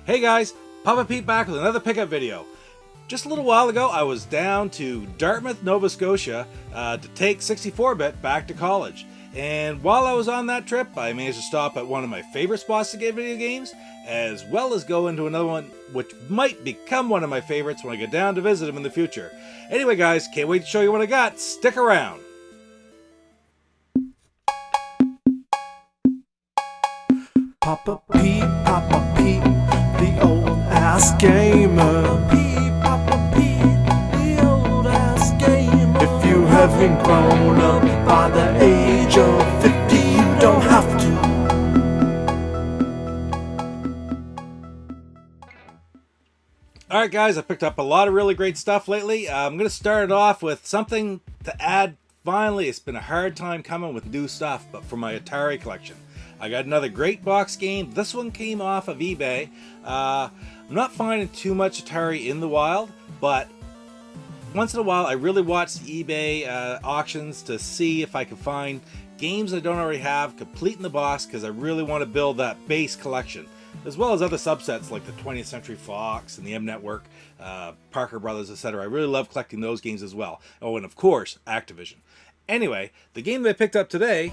Hey guys, Papa Pete back with another pickup video. Just a little while ago, I was down to Dartmouth, Nova Scotia to take 64-bit back to college. And while I was on that trip, I managed to stop at one of my favorite spots to get video games, as well as go into another one which might become one of my favorites when I get down to visit them in the future. Anyway guys, can't wait to show you what I got. Stick around. Papa Pete, the old ass gamer. Papa Pete, the old ass gamer. If you haven't grown up by the age of 50, you don't have to. Alright guys, I picked up a lot of really great stuff lately. I'm going to start it off with something to add. Finally, it's been a hard time coming with new stuff, but for my Atari collection. I got another great box game. This one came off of eBay. I'm not finding too much Atari in the wild, but once in a while I really watch eBay auctions to see if I can find games I don't already have complete in the box, because I really want to build that base collection, as well as other subsets like the 20th Century Fox and the M Network, Parker Brothers, etc. I really love collecting those games as well. Oh, and of course, Activision. Anyway, the game that I picked up today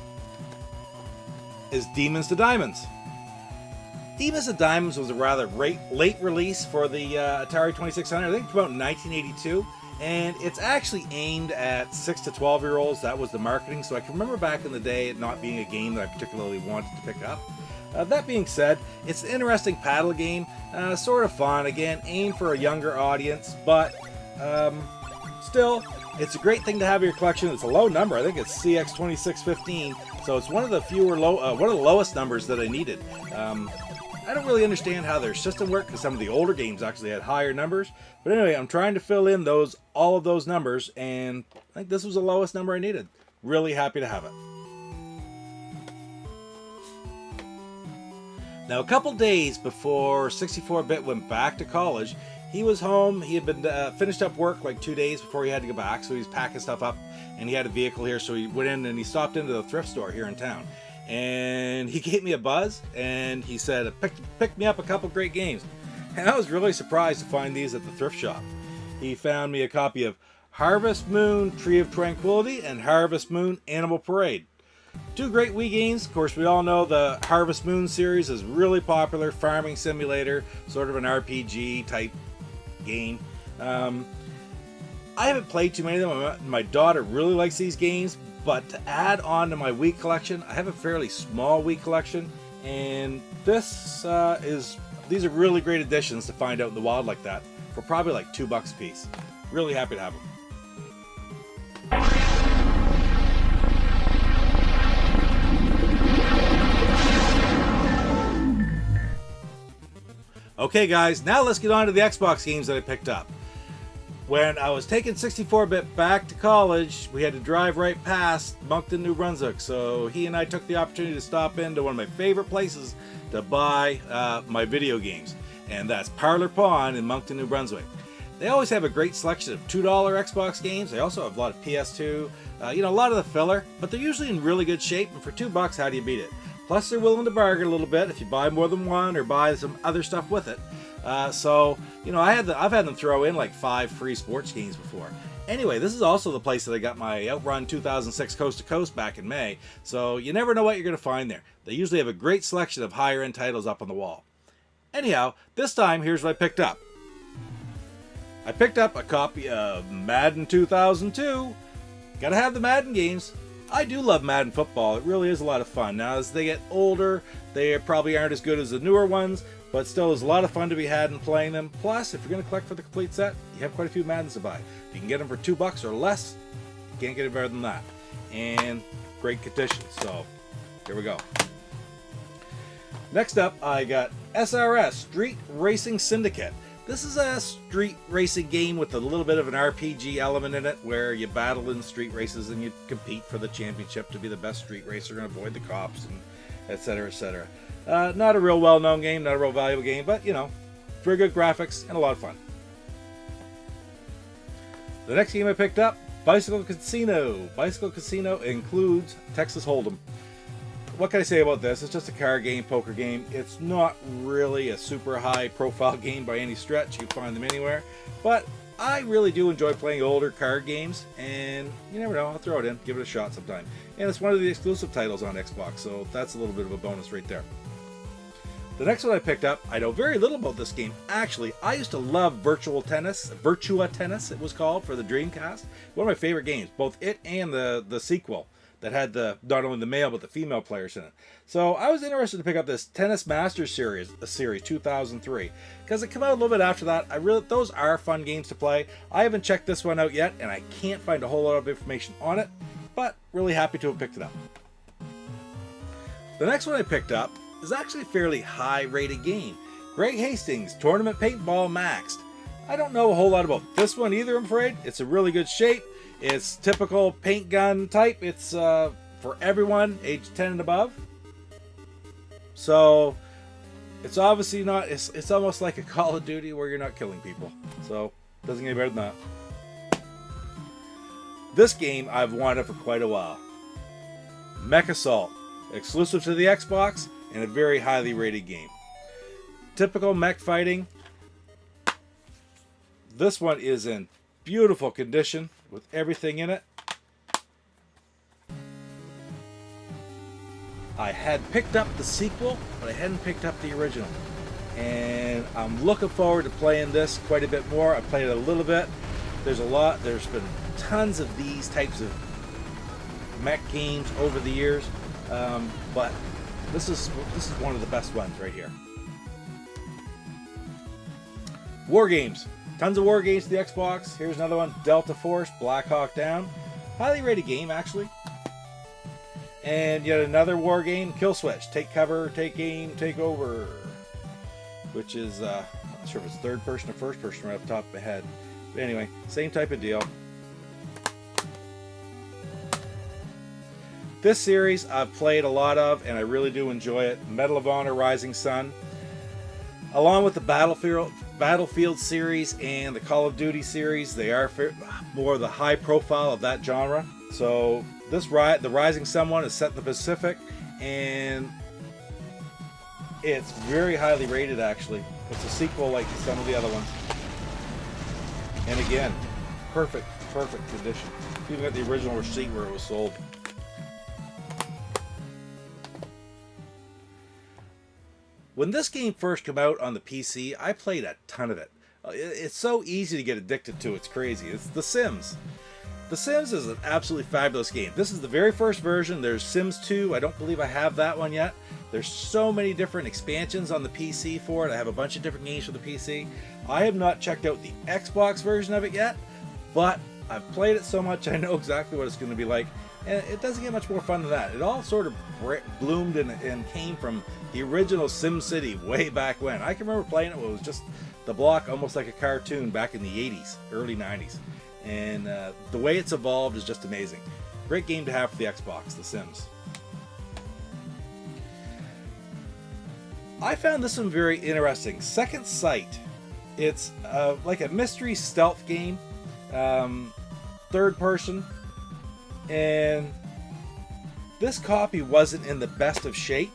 is Demons to Diamonds. Demons to Diamonds was a rather late release for the Atari 2600. I think it came out in 1982, and it's actually aimed at 6 to 12-year-olds. That was the marketing, so I can remember back in the day it not being a game that I particularly wanted to pick up. That being said, it's an interesting paddle game, sort of fun. Again, aimed for a younger audience, but still, it's a great thing to have in your collection. It's a low number. I think it's CX2615, so it's one of the lowest numbers that I needed. I don't really understand how their system worked, because some of the older games actually had higher numbers. But anyway, I'm trying to fill in all of those numbers, and I think this was the lowest number I needed. Really happy to have it. Now, a couple days before 64-bit went back to college, he was home. He had been finished up work like 2 days before he had to go back, so he was packing stuff up, and he had a vehicle here, so he went in and he stopped into the thrift store here in town. And he gave me a buzz, and he said, pick me up a couple great games. And I was really surprised to find these at the thrift shop. He found me a copy of Harvest Moon Tree of Tranquility and Harvest Moon Animal Parade. Two great Wii games. Of course, we all know the Harvest Moon series is really popular. Farming simulator, sort of an RPG type game. I haven't played too many of them. My daughter really likes these games, but to add on to my Wii collection, I have a fairly small Wii collection, and these are really great additions to find out in the wild like that for probably like $2 a piece. Really happy to have them. Okay guys, now let's get on to the Xbox games that I picked up. When I was taking 64-bit back to college, we had to drive right past Moncton, New Brunswick, so he and I took the opportunity to stop into one of my favorite places to buy my video games, and that's Parlour Pawn in Moncton, New Brunswick. They always have a great selection of $2 Xbox games. They also have a lot of PS2, a lot of the filler, but they're usually in really good shape, and for $2, how do you beat it? Plus, they're willing to bargain a little bit if you buy more than one or buy some other stuff with it. I've had them throw in like 5 free sports games before. Anyway, this is also the place that I got my Outrun 2006 Coast to Coast back in May, so you never know what you're going to find there. They usually have a great selection of higher end titles up on the wall. Anyhow, this time, here's what I picked up. I picked up a copy of Madden 2002. Gotta have the Madden games. I do love Madden football. It really is a lot of fun. Now, as they get older, they probably aren't as good as the newer ones, but still, there's a lot of fun to be had in playing them. Plus, if you're going to collect for the complete set, you have quite a few Maddens to buy. If you can get them for $2 or less, you can't get it better than that. And great condition. So, here we go. Next up, I got SRS, Street Racing Syndicate. This is a street racing game with a little bit of an RPG element in it, where you battle in street races and you compete for the championship to be the best street racer and avoid the cops, and etc., etc. Not a real well-known game, not a real valuable game, but, very good graphics and a lot of fun. The next game I picked up, Bicycle Casino. Bicycle Casino includes Texas Hold'em. what can I say about this? It's just a card game, poker game. It's not really a super high profile game by any stretch. You can find them anywhere. But I really do enjoy playing older card games, and you never know, I'll throw it in, give it a shot sometime. And it's one of the exclusive titles on Xbox, so that's a little bit of a bonus right there. The next one I picked up, I know very little about this game. Actually, I used to love Virtua Tennis, it was called, for the Dreamcast. One of my favorite games, both it and the sequel that had not only the male but the female players in it. So I was interested to pick up this Tennis Masters series 2003, because it came out a little bit after that. Those are fun games to play. I haven't checked this one out yet, and I can't find a whole lot of information on it, but really happy to have picked it up. The next one I picked up is actually a fairly high rated game. Great Hastings Tournament Paintball Maxed. I don't know a whole lot about this one either, I'm afraid. It's a really good shape. It's typical paint gun type. It's for everyone age 10 and above. So it's obviously not, it's almost like a Call of Duty where you're not killing people. So it doesn't get better than that. This game I've wanted for quite a while. Mecha Saw, exclusive to the Xbox, and a very highly rated game. Typical mech fighting. This one is in beautiful condition with everything in it. I had picked up the sequel, but I hadn't picked up the original. And I'm looking forward to playing this quite a bit more. I played it a little bit. There's been tons of these types of mech games over the years. But this is one of the best ones right here. War games. Tons of war games to the Xbox. Here's another one, Delta Force, Black Hawk Down. Highly rated game, actually. And yet another war game, Kill Switch. Take cover, take aim, take over. Which is, I'm not sure if it's third person or first person right off the top of my head. But anyway, same type of deal. This series I've played a lot of, and I really do enjoy it. Medal of Honor Rising Sun. Along with the Battlefield series and the Call of Duty series, they are more the high profile of that genre. So the Rising Sun one is set in the Pacific, and it's very highly rated actually. It's a sequel like some of the other ones. And again, perfect condition. Even got the original receipt where it was sold. When this game first came out on the PC, I played a ton of it. It's so easy to get addicted to, it's crazy. It's The Sims. The Sims is an absolutely fabulous game. This is the very first version. There's Sims 2. I don't believe I have that one yet. There's so many different expansions on the PC for it. I have a bunch of different games for the PC. I have not checked out the Xbox version of it yet, but I've played it so much I know exactly what it's going to be like. And it doesn't get much more fun than that. It all sort of bloomed and came from the original Sim City way back when. I can remember playing it when it was just the block, almost like a cartoon back in the 80s, early 90s. And the way it's evolved is just amazing. Great game to have for the Xbox, The Sims. I found this one very interesting. Second Sight. It's like a mystery stealth game, third person. And this copy wasn't in the best of shape,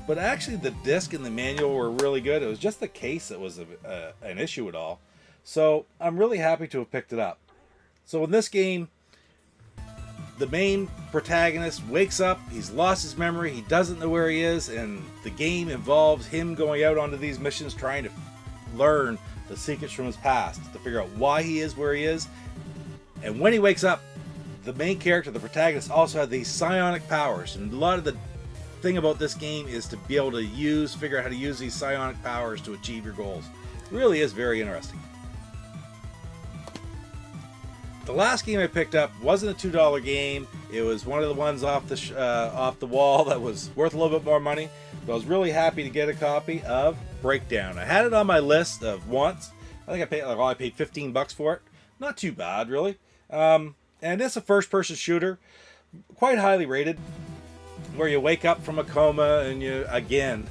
but actually the disc and the manual were really good. It was just the case that was an issue at all. So I'm really happy to have picked it up. So in this game, the main protagonist wakes up, he's lost his memory, he doesn't know where he is, and the game involves him going out onto these missions trying to learn the secrets from his past, to figure out why he is where he is. And when he wakes up, the main character, the protagonist, also had these psionic powers, and a lot of the thing about this game is to be able to figure out how to use these psionic powers to achieve your goals. It really is very interesting. The last game I picked up wasn't a $2 game. It was one of the ones off the wall that was worth a little bit more money. But I was really happy to get a copy of Breakdown. I had it on my list of wants. I think I paid 15 bucks for it. Not too bad, really. And it's a first-person shooter, quite highly rated, where you wake up from a coma and you, again,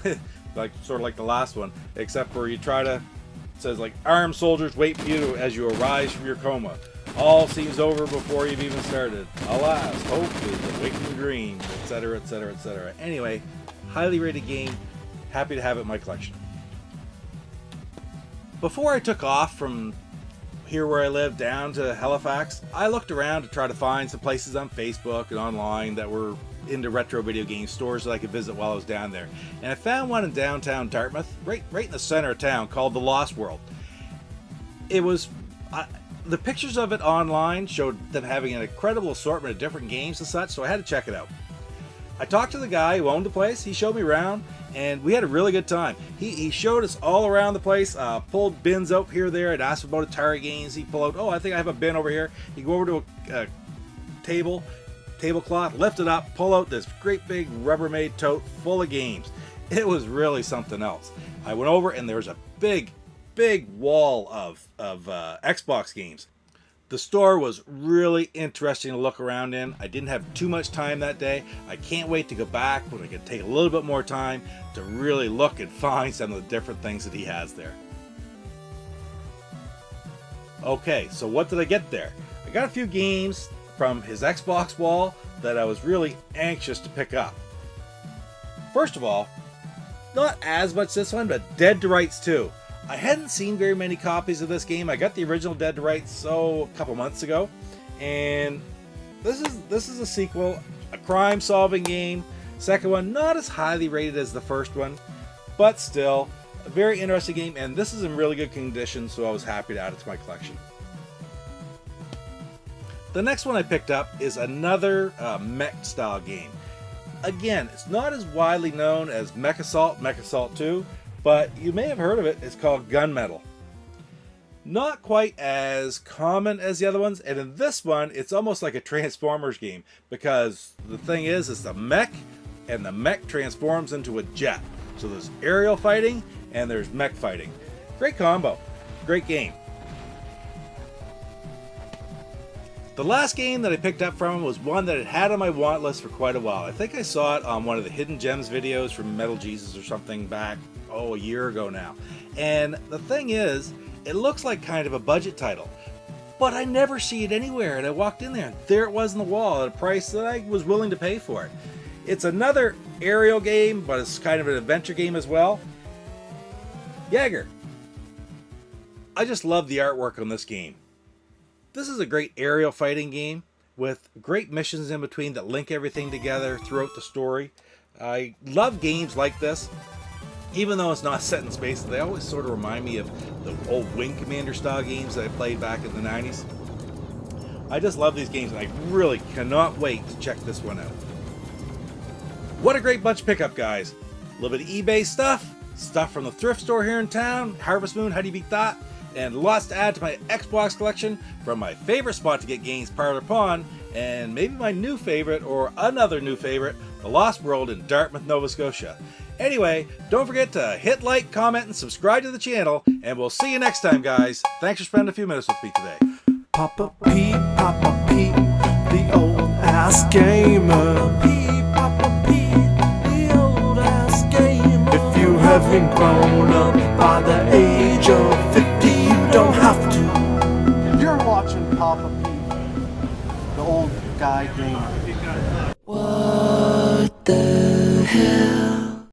sort of like the last one, except where you try to, it says like, armed soldiers wait for you as you arise from your coma. All seems over before you've even started. Alas, hope is a waking dream, etc., etc., etc. Anyway, highly rated game. Happy to have it in my collection. Before I took off from here where I live down to Halifax, I looked around to try to find some places on Facebook and online that were into retro video game stores that I could visit while I was down there. And I found one in downtown Dartmouth, right in the center of town, called The Lost World. It was... the pictures of it online showed them having an incredible assortment of different games and such, so I had to check it out. I talked to the guy who owned the place. He showed me around, and we had a really good time. He showed us all around the place, pulled bins out here or there. I'd asked about Atari games. He pulled out, oh, I think I have a bin over here. You go over to a tablecloth, lift it up, pull out this great big Rubbermaid tote full of games. It was really something else. I went over, and there was a big wall of Xbox games. The store was really interesting to look around in. I didn't have too much time that day. I can't wait to go back when I can take a little bit more time to really look and find some of the different things that he has there. Okay, so what did I get there? I got a few games from his Xbox wall that I was really anxious to pick up. First of all, not as much this one, but Dead to Rights 2. I hadn't seen very many copies of this game. I got the original Dead to Rights a couple months ago, and this is a sequel, a crime-solving game. Second one, not as highly rated as the first one, but still a very interesting game, and this is in really good condition, so I was happy to add it to my collection. The next one I picked up is another mech style game. Again, it's not as widely known as Mecha Saw 2, but you may have heard of it. It's called Gunmetal. Not quite as common as the other ones, and in this one, it's almost like a Transformers game, because the thing is, it's a mech, and the mech transforms into a jet. So there's aerial fighting, and there's mech fighting. Great combo. Great game. The last game that I picked up from him was one that I had on my want list for quite a while. I think I saw it on one of the Hidden Gems videos from Metal Jesus or something back, a year ago now. And the thing is, it looks like kind of a budget title, but I never see it anywhere. And I walked in there, and there it was on the wall at a price that I was willing to pay for it. It's another aerial game, but it's kind of an adventure game as well. Jaeger. I just love the artwork on this game. This is a great aerial fighting game with great missions in between that link everything together throughout the story. I love games like this. Even though it's not set in space, they always sort of remind me of the old Wing Commander style games that I played back in the 90s. I just love these games, and I really cannot wait to check this one out. What a great bunch of pickup, guys. A little bit of eBay stuff from the thrift store here in town, Harvest Moon, how do you beat that? And lots to add to my Xbox collection from my favorite spot to get games, Parlour Pawn, and maybe my new favorite, or another new favorite, The Lost World in Dartmouth, Nova Scotia. Anyway, don't forget to hit like, comment, and subscribe to the channel, and we'll see you next time, guys. Thanks for spending a few minutes with me today. Papa Pete, the old ass gamer. Papa Pete, the old ass gamer. If you haven't grown up by the age of 50, you don't have to. You're watching Papa Pete, the old guy gamer.